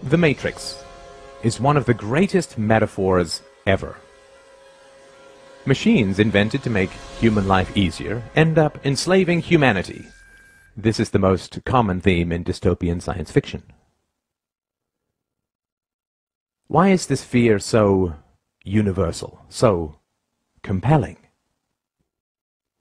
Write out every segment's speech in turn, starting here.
The Matrix is one of the greatest metaphors ever. Machines invented to make human life easier end up enslaving humanity. This is the most common theme in dystopian science fiction. Why is this fear so universal, so compelling?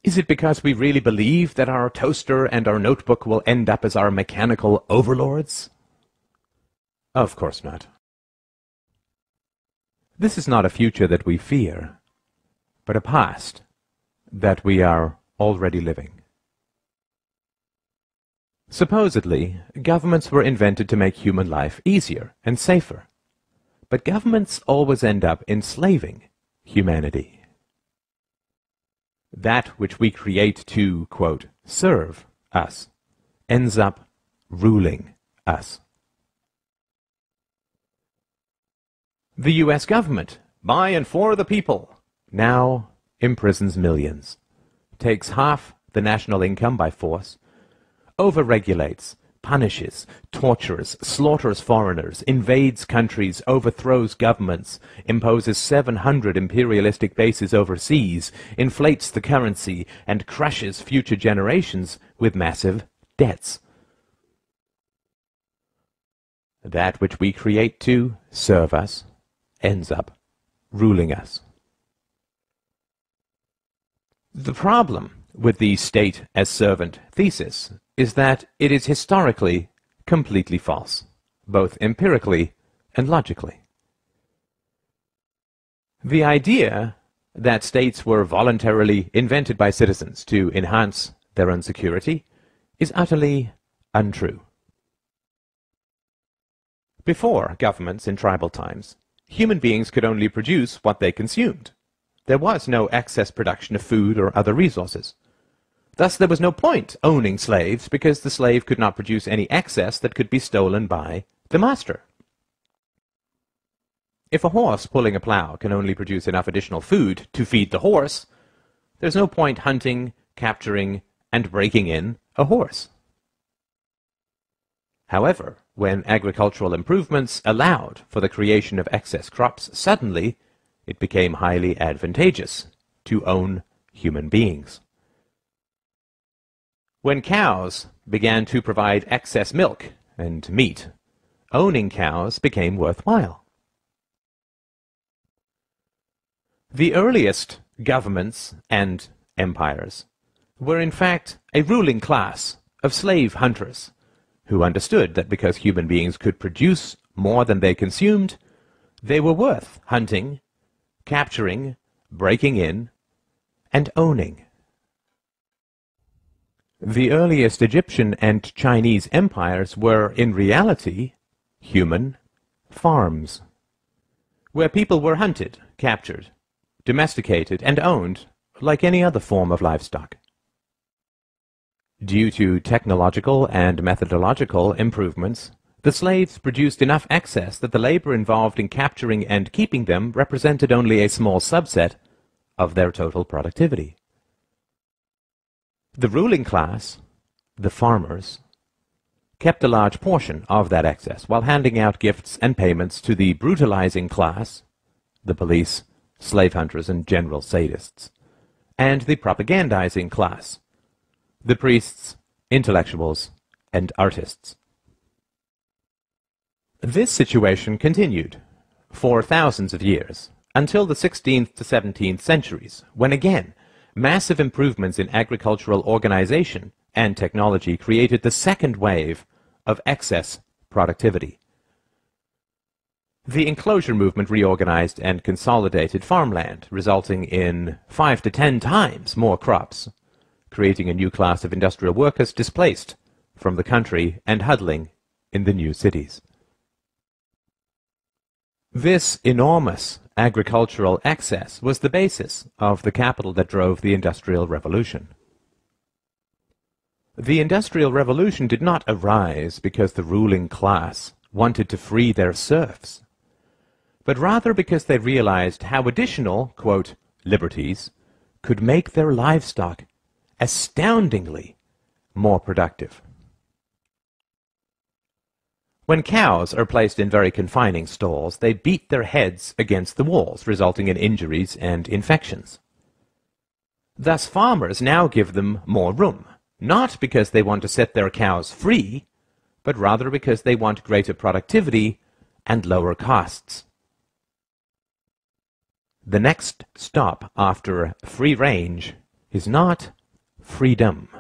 Is it because we really believe that our toaster and our notebook will end up as our mechanical overlords? Of course not. This is not a future that we fear, but a past that we are already living. Supposedly, governments were invented to make human life easier and safer, but governments always end up enslaving humanity. That which we create to, quote, serve us, ends up ruling us. The U.S. government, by and for the people, now imprisons millions, takes half the national income by force, overregulates, punishes, tortures, slaughters foreigners, invades countries, overthrows governments, imposes 700 imperialistic bases overseas, inflates the currency, and crushes future generations with massive debts. That which we create to serve us ends up ruling us. The problem with the state as servant thesis is that it is historically completely false, both empirically and logically. The idea that states were voluntarily invented by citizens to enhance their own security is utterly untrue. Before governments in tribal times, human beings could only produce what they consumed. There was no excess production of food or other resources. Thus there was no point owning slaves, because the slave could not produce any excess that could be stolen by the master. If a horse pulling a plow can only produce enough additional food to feed the horse, there's no point hunting, capturing, and breaking in a horse. However, when agricultural improvements allowed for the creation of excess crops, suddenly it became highly advantageous to own human beings. When cows began to provide excess milk and meat, owning cows became worthwhile. The earliest governments and empires were in fact a ruling class of slave hunters who understood that because human beings could produce more than they consumed, they were worth hunting, capturing, breaking in, and owning. The earliest Egyptian and Chinese empires were, in reality, human farms, where people were hunted, captured, domesticated, and owned like any other form of livestock. Due to technological and methodological improvements, the slaves produced enough excess that the labor involved in capturing and keeping them represented only a small subset of their total productivity. The ruling class, the farmers, kept a large portion of that excess while handing out gifts and payments to the brutalizing class, the police, slave hunters, and general sadists, and the propagandizing class, the priests, intellectuals, and artists. This situation continued for thousands of years, until the 16th to 17th centuries, when again massive improvements in agricultural organization and technology created the second wave of excess productivity. The enclosure movement reorganized and consolidated farmland, resulting in 5 to 10 times more crops, creating a new class of industrial workers displaced from the country and huddling in the new cities. This enormous agricultural excess was the basis of the capital that drove the Industrial Revolution. The Industrial Revolution did not arise because the ruling class wanted to free their serfs, but rather because they realized how additional, quote, liberties could make their livestock astoundingly more productive. When cows are placed in very confining stalls, they beat their heads against the walls, resulting in injuries and infections. Thus farmers now give them more room, not because they want to set their cows free, but rather because they want greater productivity and lower costs. The next stop after free range is not freedom.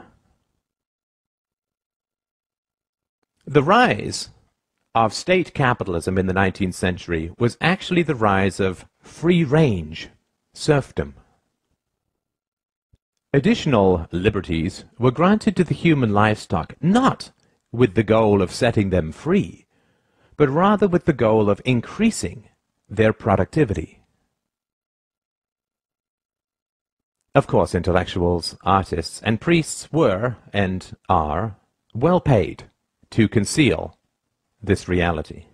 The rise of state capitalism in the 19th century was actually the rise of free-range serfdom. Additional liberties were granted to the human livestock not with the goal of setting them free, but rather with the goal of increasing their productivity. Of course, intellectuals, artists, and priests were, and are, well paid to conceal this reality.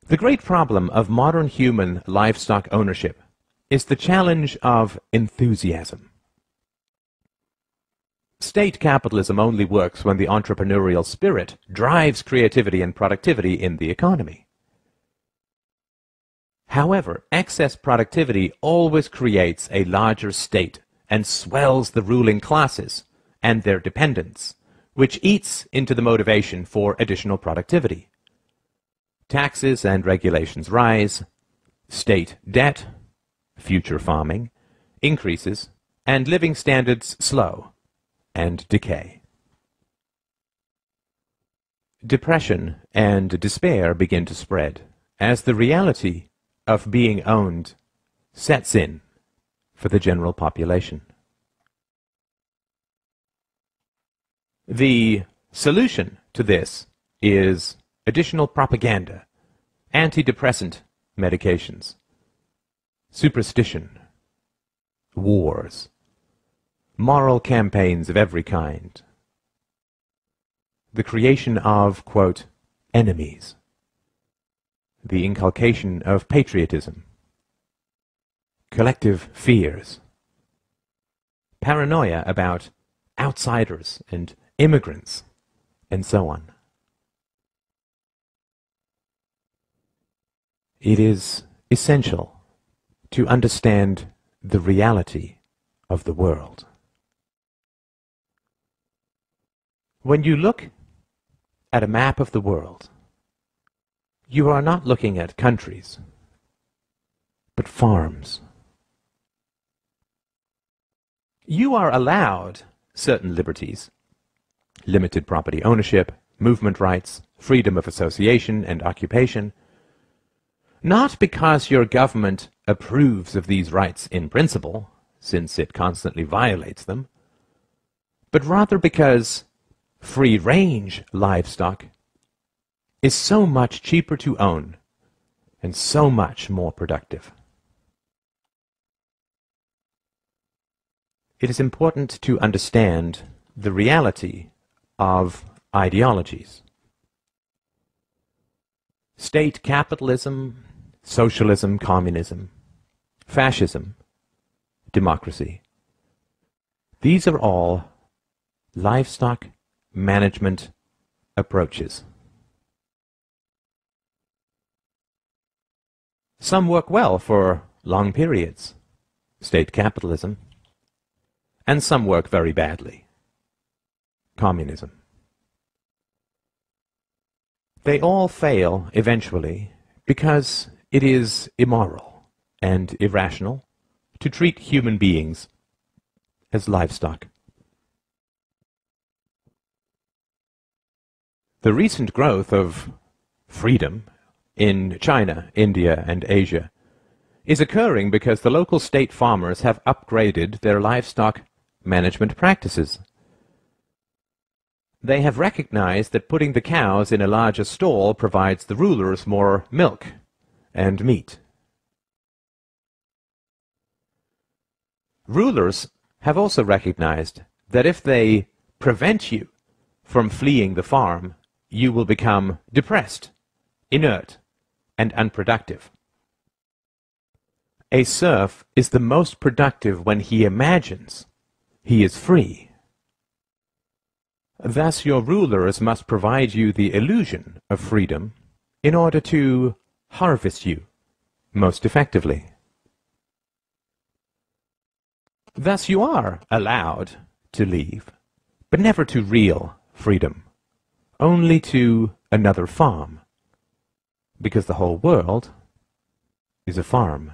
The great problem of modern human livestock ownership is the challenge of enthusiasm. State capitalism only works when the entrepreneurial spirit drives creativity and productivity in the economy. However, excess productivity always creates a larger state and swells the ruling classes and their dependents, which eats into the motivation for additional productivity. Taxes and regulations rise, state debt, future farming, increases, and living standards slow and decay. Depression and despair begin to spread as the reality of being owned sets in for the general population. The solution to this is additional propaganda, antidepressant medications, superstition, wars, moral campaigns of every kind, the creation of, quote, enemies, the inculcation of patriotism, collective fears, paranoia about outsiders and immigrants, and so on. It is essential to understand the reality of the world. When you look at a map of the world, you are not looking at countries, but farms. You are allowed certain liberties, limited property ownership, movement rights, freedom of association and occupation, not because your government approves of these rights in principle, since it constantly violates them, but rather because free-range livestock is so much cheaper to own and so much more productive. It is important to understand the reality of ideologies. State capitalism, socialism, communism, fascism, democracy. These are all livestock management approaches. Some work well for long periods, state capitalism, and some work very badly, communism. They all fail eventually because it is immoral and irrational to treat human beings as livestock. The recent growth of freedom in China, India, and Asia is occurring because the local state farmers have upgraded their livestock management practices. They have recognized that putting the cows in a larger stall provides the rulers more milk and meat. Rulers have also recognized that if they prevent you from fleeing the farm, you will become depressed, inert, and unproductive. A serf is the most productive when he imagines he is free. Thus your rulers must provide you the illusion of freedom in order to harvest you most effectively. Thus you are allowed to leave, but never to real freedom, only to another farm, because the whole world is a farm.